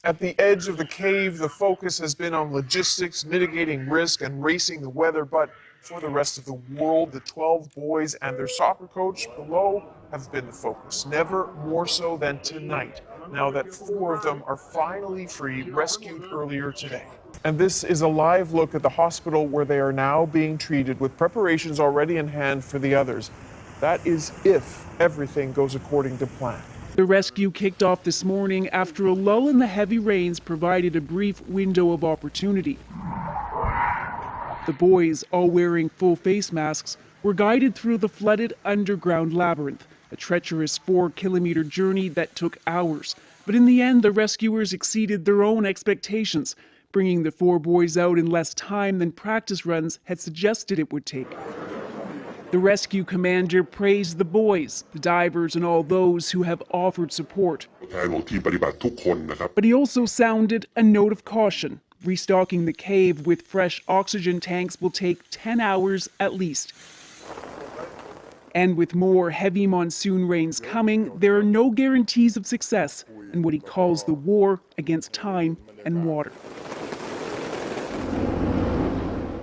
At the edge of the cave, the focus has been on logistics, mitigating risk, and racing the weather. But for the rest of the world, the 12 boys and their soccer coach below have been the focus, never more so than tonight, now that 4 of them are finally free, rescued earlier today. And this is a live look at the hospital where they are now being treated, with preparations already in hand for the others. That is if everything goes according to plan. The rescue kicked off this morning after a lull in the heavy rains provided a brief window of opportunity. The boys, all wearing full face masks, were guided through the flooded underground labyrinth, a treacherous 4-kilometre journey that took hours. But in the end, the rescuers exceeded their own expectations, bringing the 4 boys out in less time than practice runs had suggested it would take. The rescue commander praised the boys, the divers, and all those who have offered support. But he also sounded a note of caution. Restocking the cave with fresh oxygen tanks will take 10 hours at least. And with more heavy monsoon rains coming, there are no guarantees of success in what he calls the war against time and water.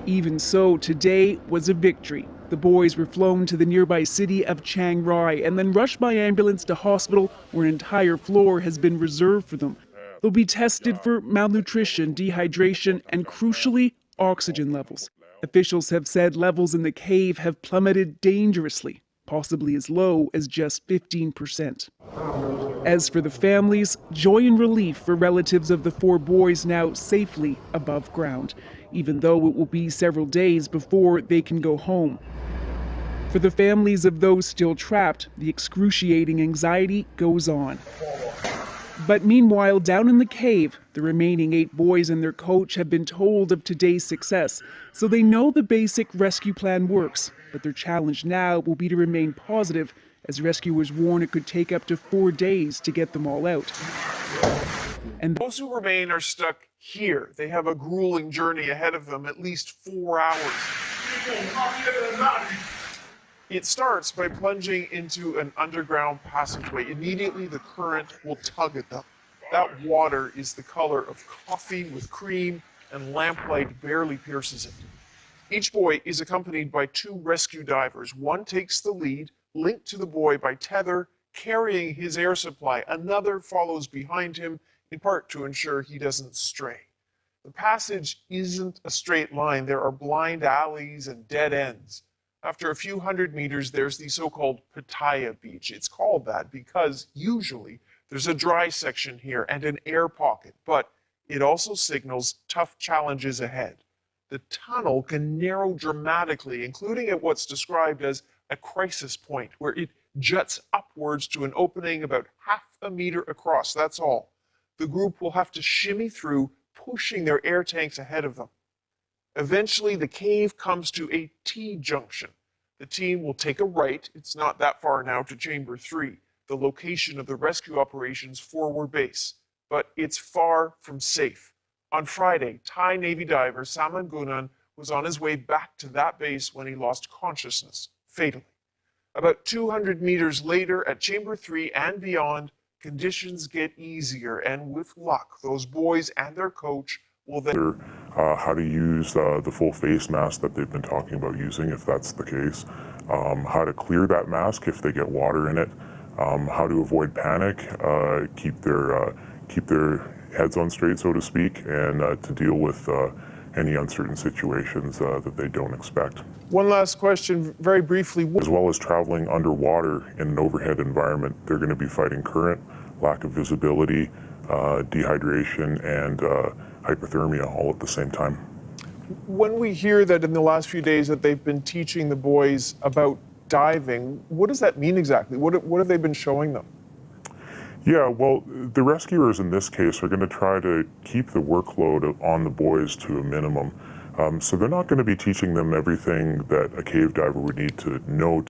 Even so, today was a victory. The boys were flown to the nearby city of Chiang Rai and then rushed by ambulance to hospital where an entire floor has been reserved for them. They'll be tested for malnutrition, dehydration, and crucially, oxygen levels. Officials have said levels in the cave have plummeted dangerously, possibly as low as just 15%. As for the families, joy and relief for relatives of the 4 boys now safely above ground, even though it will be several days before they can go home. For the families of those still trapped, the excruciating anxiety goes on. But meanwhile, down in the cave, the remaining 8 boys and their coach have been told of today's success, so they know the basic rescue plan works. But their challenge now will be to remain positive, as rescuers warn it could take up to 4 days to get them all out. And those who remain are stuck here. They have a grueling journey ahead of them, at least 4 hours. It starts by plunging into an underground passageway. Immediately, the current will tug at them. That water is the color of coffee with cream, and lamplight barely pierces it. Each boy is accompanied by 2 rescue divers. One takes the lead, linked to the boy by tether, carrying his air supply. Another follows behind him, in part to ensure he doesn't stray. The passage isn't a straight line. There are blind alleys and dead ends. After a few hundred meters, there's the so-called Pattaya beach. It's called that because usually there's a dry section here and an air pocket, but it also signals tough challenges ahead. The tunnel can narrow dramatically, including at what's described as a crisis point, where it juts upwards to an opening about half a meter across. That's all. The group will have to shimmy through, pushing their air tanks ahead of them. Eventually, the cave comes to a T-junction. The team will take a right. It's not that far now to Chamber 3, the location of the rescue operations forward base. But it's far from safe. On Friday, Thai Navy diver Saman Gunan was on his way back to that base when he lost consciousness, fatally. About 200 meters later, at Chamber 3 and beyond, conditions get easier, and with luck, those boys and their coach will then how to use the full face mask that they've been talking about using, if that's the case, how to clear that mask if they get water in it, how to avoid panic, keep their heads on straight, so to speak, and to deal with any uncertain situations that they don't expect. One last question, very briefly. As well as traveling underwater in an overhead environment, they're going to be fighting current, lack of visibility, dehydration, and hypothermia all at the same time. When we hear that in the last few days that they've been teaching the boys about diving, what does that mean exactly? What have they been showing them? Yeah, well, the rescuers in this case are going to try to keep the workload on the boys to a minimum. So they're not going to be teaching them everything that a cave diver would need to know